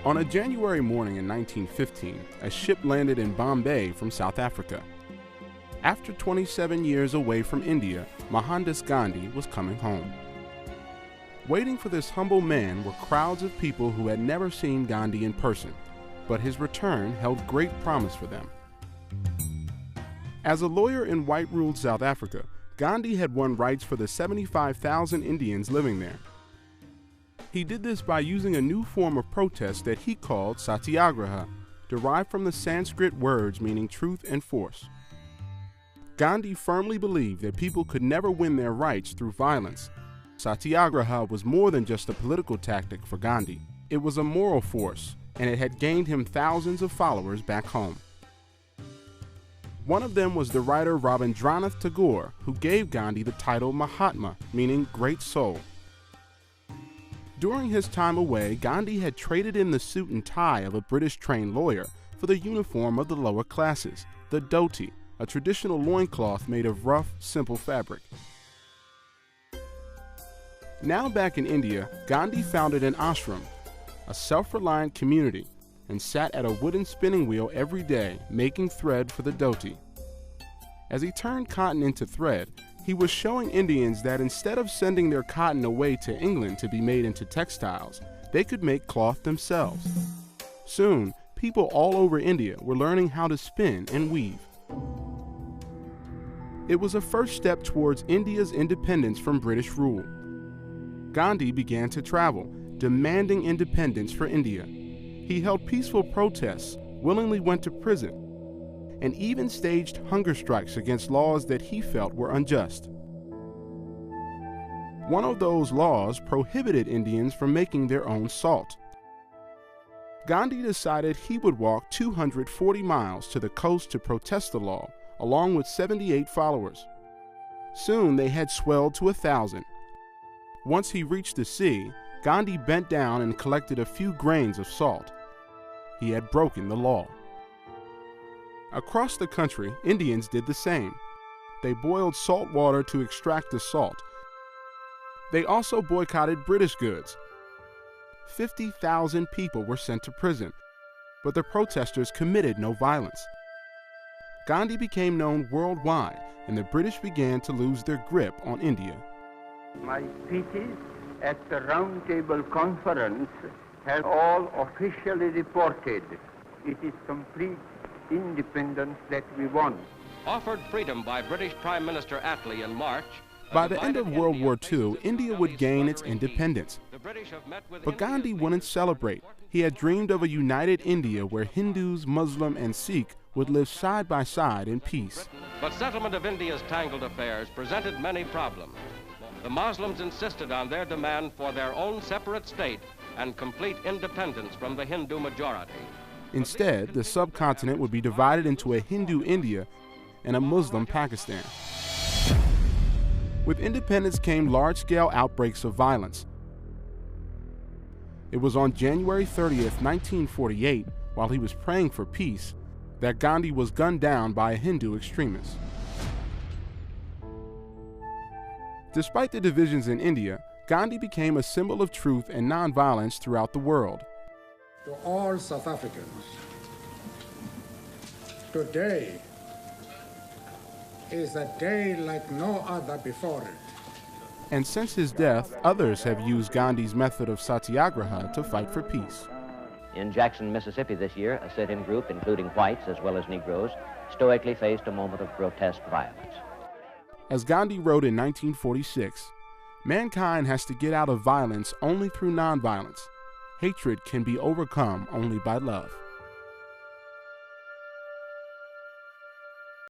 On a January morning in 1915, a ship landed in Bombay from South Africa. After 27 years away from India, Mohatma Gandhi was coming home. Waiting for this humble man were crowds of people who had never seen Gandhi in person, but his return held great promise for them. As a lawyer in white-ruled South Africa, Gandhi had won rights for the 75,000 Indians living there. He did this by using a new form of protest that he called satyagraha, derived from the Sanskrit words meaning truth and force. Gandhi firmly believed that people could never win their rights through violence. Satyagraha was more than just a political tactic for Gandhi. It was a moral force, and it had gained him thousands of followers back home. One of them was the writer Rabindranath Tagore, who gave Gandhi the title Mahatma, meaning great soul. During his time away, Gandhi had traded in the suit and tie of a British-trained lawyer for the uniform of the lower classes, the dhoti, a traditional loincloth made of rough, simple fabric. Now back in India, Gandhi founded an ashram, a self-reliant community, and sat at a wooden spinning wheel every day, making thread for the dhoti. As he turned cotton into thread, he was showing Indians that instead of sending their cotton away to England to be made into textiles, they could make cloth themselves. Soon, people all over India were learning how to spin and weave. It was a first step towards India's independence from British rule. Gandhi began to travel, demanding independence for India. He held peaceful protests, willingly went to prison, and even staged hunger strikes against laws that he felt were unjust. One of those laws prohibited Indians from making their own salt. Gandhi decided he would walk 240 miles to the coast to protest the law, along with 78 followers. Soon they had swelled to 1,000. Once he reached the sea, Gandhi bent down and collected a few grains of salt. He had broken the law. Across the country, Indians did the same. They boiled salt water to extract the salt. They also boycotted British goods. 50,000 people were sent to prison, but the protesters committed no violence. Gandhi became known worldwide, and the British began to lose their grip on India. My speeches at the Round Table Conference have all officially reported it is complete independence that we want. Offered freedom by British Prime Minister Attlee in March. By the end of World War II, India would gain its independence. But Gandhi wouldn't celebrate. He had dreamed of a united India where Hindus, Muslim, and Sikh would live side by side in peace. But settlement of India's tangled affairs presented many problems. The Muslims insisted on their demand for their own separate state and complete independence from the Hindu majority. Instead, the subcontinent would be divided into a Hindu India and a Muslim Pakistan. With independence came large-scale outbreaks of violence. It was on January 30th, 1948, while he was praying for peace, that Gandhi was gunned down by a Hindu extremist. Despite the divisions in India, Gandhi became a symbol of truth and nonviolence throughout the world. To all South Africans, today is a day like no other before it. And since his death, others have used Gandhi's method of satyagraha to fight for peace. In Jackson, Mississippi this year, a sit-in group, including whites as well as Negroes, stoically faced a moment of grotesque violence. As Gandhi wrote in 1946, mankind has to get out of violence only through nonviolence. Hatred can be overcome only by love.